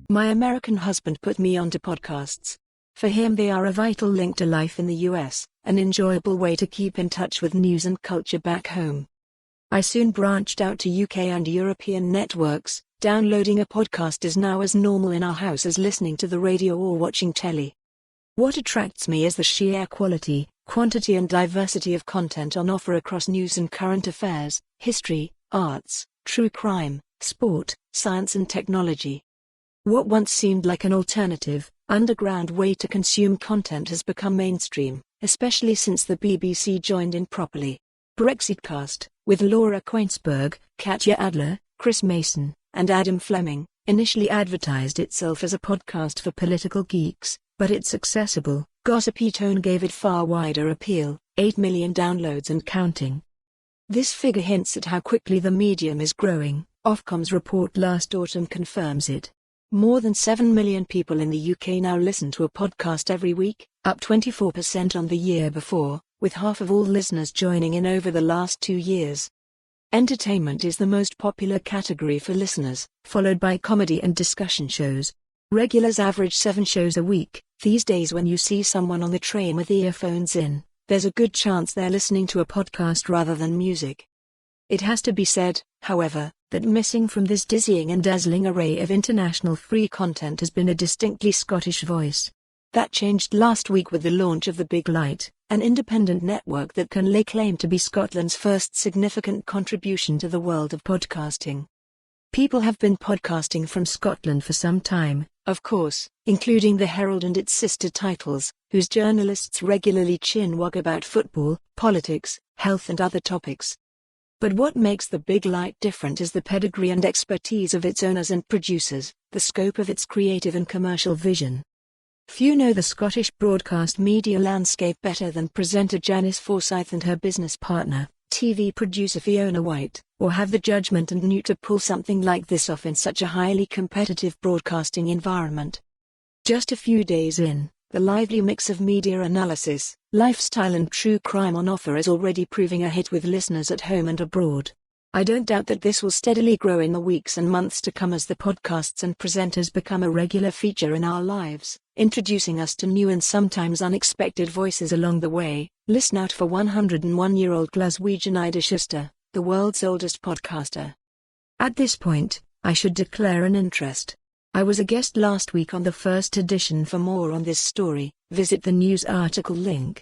My American husband put me onto podcasts. For him they are a vital link to life in the US, an enjoyable way to keep in touch with news and culture back home. I soon branched out to UK and European networks. Downloading a podcast is now as normal in our house as listening to the radio or watching telly. What attracts me is the sheer quality, quantity and diversity of content on offer across news and current affairs, history, arts, true crime, sport, science and technology. What once seemed like an alternative, underground way to consume content has become mainstream, especially since the BBC joined in properly. Brexitcast, with Laura Quainsberg, Katya Adler, Chris Mason, and Adam Fleming, initially advertised itself as a podcast for political geeks, but its accessible, gossipy tone gave it far wider appeal, 8 million downloads and counting. This figure hints at how quickly the medium is growing. Ofcom's report last autumn confirms it. More than 7 million people in the UK now listen to a podcast every week, up 24% on the year before, with half of all listeners joining in over the last 2 years. Entertainment is the most popular category for listeners, followed by comedy and discussion shows. Regulars average 7 shows a week. These days when you see someone on the train with earphones in, there's a good chance they're listening to a podcast rather than music. It has to be said, however, that missing from this dizzying and dazzling array of international free content has been a distinctly Scottish voice. That changed last week with the launch of The Big Light, an independent network that can lay claim to be Scotland's first significant contribution to the world of podcasting. People have been podcasting from Scotland for some time, of course, including the Herald and its sister titles, whose journalists regularly chinwag about football, politics, health and other topics. But what makes The Big Light different is the pedigree and expertise of its owners and producers, the scope of its creative and commercial vision. Few know the Scottish broadcast media landscape better than presenter Janice Forsyth and her business partner, TV producer Fiona White, or have the judgment and know to pull something like this off in such a highly competitive broadcasting environment. Just a few days in, the lively mix of media analysis, lifestyle and true crime on offer is already proving a hit with listeners at home and abroad. I don't doubt that this will steadily grow in the weeks and months to come as the podcasts and presenters become a regular feature in our lives, introducing us to new and sometimes unexpected voices along the way. Listen out for 101-year-old Glaswegian Ida Schuster, the world's oldest podcaster. At this point, I should declare an interest. I was a guest last week on the first edition. For more on this story, visit the news article link.